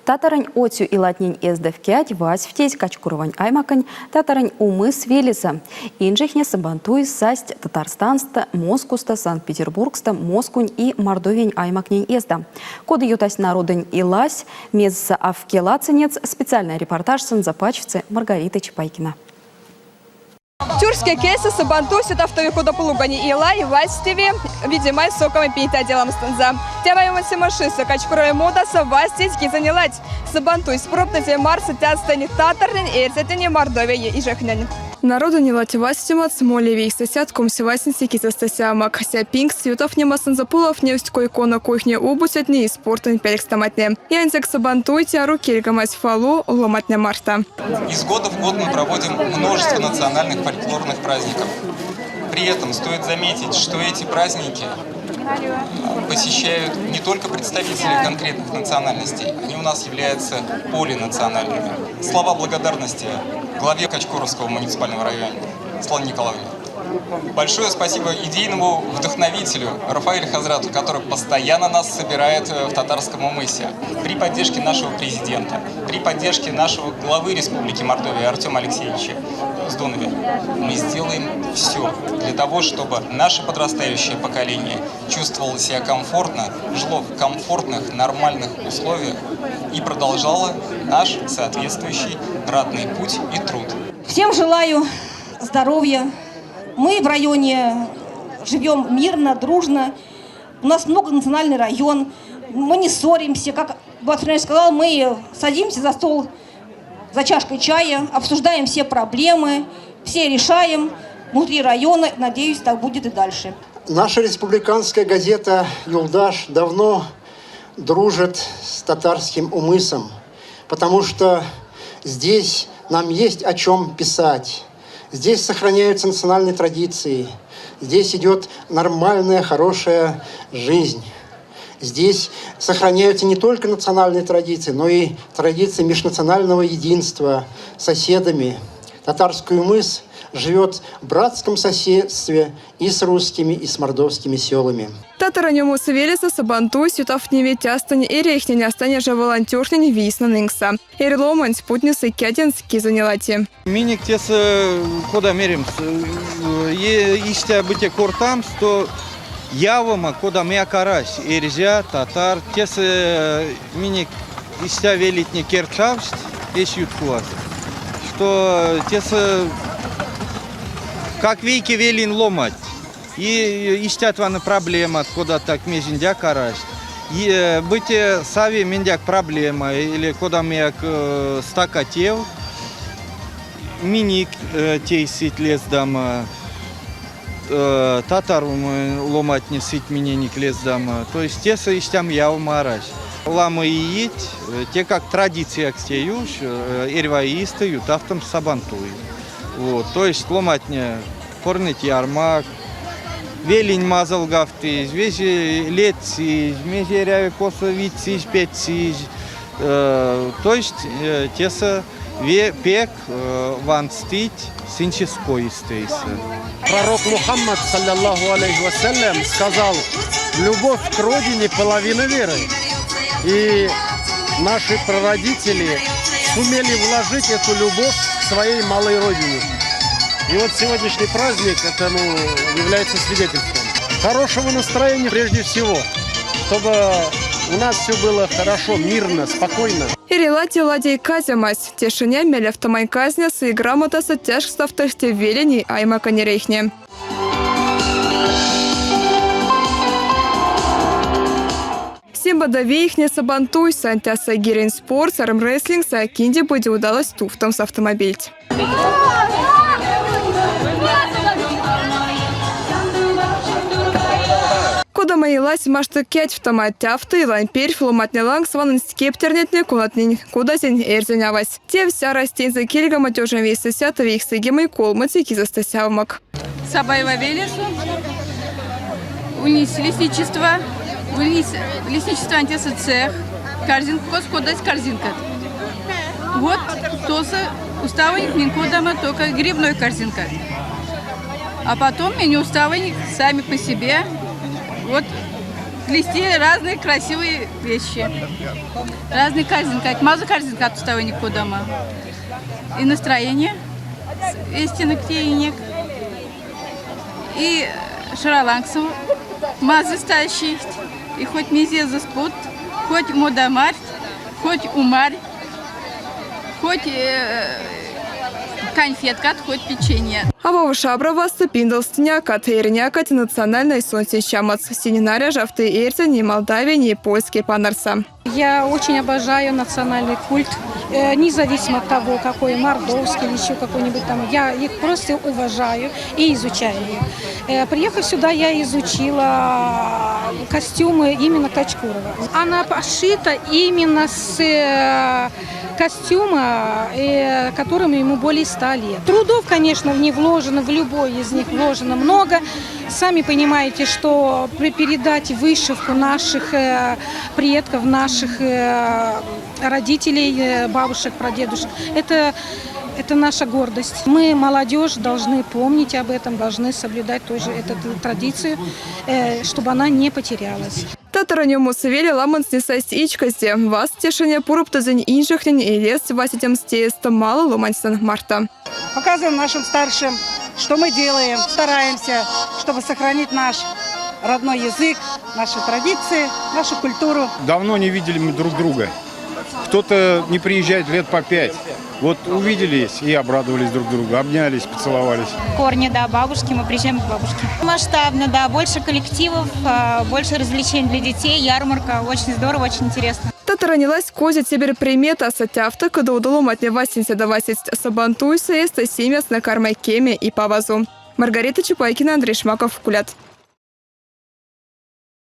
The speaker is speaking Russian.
Татарань отю и латнень эздевкять вась втесь качкуровань аймакань, татарань умыс велеса. Инжихне сабантуй састь Татарстанста, Москуста, Санкт-Петербургста, Москунь и Мордовень аймакнень эзда. Коды ютась народень и лась, мезса авкелацинец, специальный репортаж санзапачевцы Маргариты Чапайкина. Тюркские кейсы сабантуси тавтові кодополугані іла і вастіві відімай соками пінта ділам станза. Тяваємо сімашиса качкурові модаса вастіть кізанілать. Сабантуй спробтаті марса тястані татарнень і ерцятені Мордовії і жехнянь. Народу не лативастимац, молевей сосядком севасенси кизастасямак. Ся пинкс, ютов немасан запулов, невстько икона кухня обусятни и спортын перекстаматне. Янзек сабантуйте, руки регамась фалу, ломатня марта. Из года в год мы проводим множество национальных фольклорных праздников. При этом стоит заметить, что эти праздники посещают не только представители конкретных национальностей, они у нас являются полинациональными. Слова благодарности главе Качкоровского муниципального района Светлане Николаевне. Большое спасибо идейному вдохновителю Рафаэлю Хазрату, который постоянно нас собирает в Татарском умысе. При поддержке нашего президента, при поддержке нашего главы Республики Мордовия Артема Алексеевича Сдонове мы сделаем все для того, чтобы наше подрастающее поколение чувствовало себя комфортно, жило в комфортных, нормальных условиях и продолжало наш соответствующий ратный путь и труд. Всем желаю здоровья. Мы в районе живем мирно, дружно. У нас многонациональный район. Мы не ссоримся. Как Батурин сказал, мы садимся за стол за чашкой чая, обсуждаем все проблемы, все решаем внутри района. Надеюсь, так будет и дальше. Наша республиканская газета «Юлдаш» давно дружит с татарским умысом, потому что здесь нам есть о чем писать. Здесь сохраняются национальные традиции. Здесь идет нормальная, хорошая жизнь. Здесь сохраняются не только национальные традиции, но и традиции межнационального единства с соседами. Татарский умыс живет в братском соседстве и с русскими, и с мордовскими селами. Татаранему севелиса сабантуй сютав не ветястань и рехнень остане же волонтернень висна нынкса. Эрломань спутницы кятински занялати. Миник тес кода мерим иште быте кортам, что явома кода мя карась эрзя татар тес миник иште велитне керчавст еш юткуас. Что тес как вейки велин ломать. И истятвана проблема, куда так межиндя карась. И быть сави миндяк проблема, или куда мяк стакатев, миник тейсит лес дама, татар ломать не сить миненик лес дама. То есть те соистям я умарась. Ламы и ить, те как традиция кстеюш, ирваисты ютавтом сабантуй. Вот, то есть ломать не корнить ярмак. Велень мазал гафты, вези летси, межеряви косовицы, петси. То есть теса пек ванстить синческой стейса. Пророк Мухаммад, саллаллаху алейхи вассалям, сказал: любовь к родине половина веры. И наши прародители сумели вложить эту любовь к своей малой родине. И вот сегодняшний праздник этому является свидетельством. Хорошего настроения прежде всего, чтобы у нас все было хорошо, мирно, спокойно. Ирелати ладей казямась, тешиня мель автомай казняса и грамотаса тяжкста в тахте велени аймака не рейхне. Симбада вейхне сабантуй, сантяса гирин спорт, армрестлинг, са кинди буде удалось туфтом с автомобиль. Куда маилась машта кять в томате авто и ламперь фломатне ланг сванен скептернетне кулатнень, куда зень эрзенявась. Те вся растень за кельга матежен весь сосята вейх сыгемой колмацики застасявмак. Сабаева Велесу, унис лесничество, лесничество антеса цех, корзинку, кодать корзинка. Вот, тоса уставник минкодама только грибной корзинка. А потом меню уставник сами по себе. Вот плести разные красивые вещи. Разные корзинки. Мазу корзинка от уставания дома. И настроение истинных денег. И шаралангсом мазы стащить. И хоть мизе за спот, хоть модамарь, хоть умарь, хоть конфетка, хоть печенье. Ава шабравасы пиндалстыня катерняка национальной сонсищамац. Сининаря жавты эрти ни Молдавия, ни польский панарса. Я очень обожаю национальный культ, независимо от того, какой мордовский или еще какой-нибудь там. Я их просто уважаю и изучаю их. Приехав сюда, я изучила костюмы именно Качкурова. Она пошита именно с костюма, которому ему более 100 лет. Трудов, конечно, в них вложено, в любой из них вложено много. Сами понимаете, что передать вышивку наших предков, наших родителей, бабушек, прадедушек, это наша гордость. Мы, молодежь, должны помнить об этом, должны соблюдать тоже эту традицию, чтобы она не потерялась. Татараню мусавели ламанс не састь ичкасти. Вас тешение пуруптазень инжихнин и лес васитем стест мало ломансан марта. Показываем нашим старшим, что мы делаем, стараемся, чтобы сохранить наш родной язык, наши традиции, нашу культуру. Давно не видели мы друг друга. Кто-то не приезжает лет по 5. Вот увиделись и обрадовались друг другу, обнялись, поцеловались. Корни, да, бабушки, мы приезжаем к бабушке. Масштабно, да, больше коллективов, больше развлечений для детей, ярмарка, очень здорово, очень интересно. Татаранилась кози теперь примета сатявта, когда удалом от невасенся до васить сабантуйся, есть семья с накармой кеме и павазу. Маргарита Чапайкина, Андрей Шмаков, Кулят.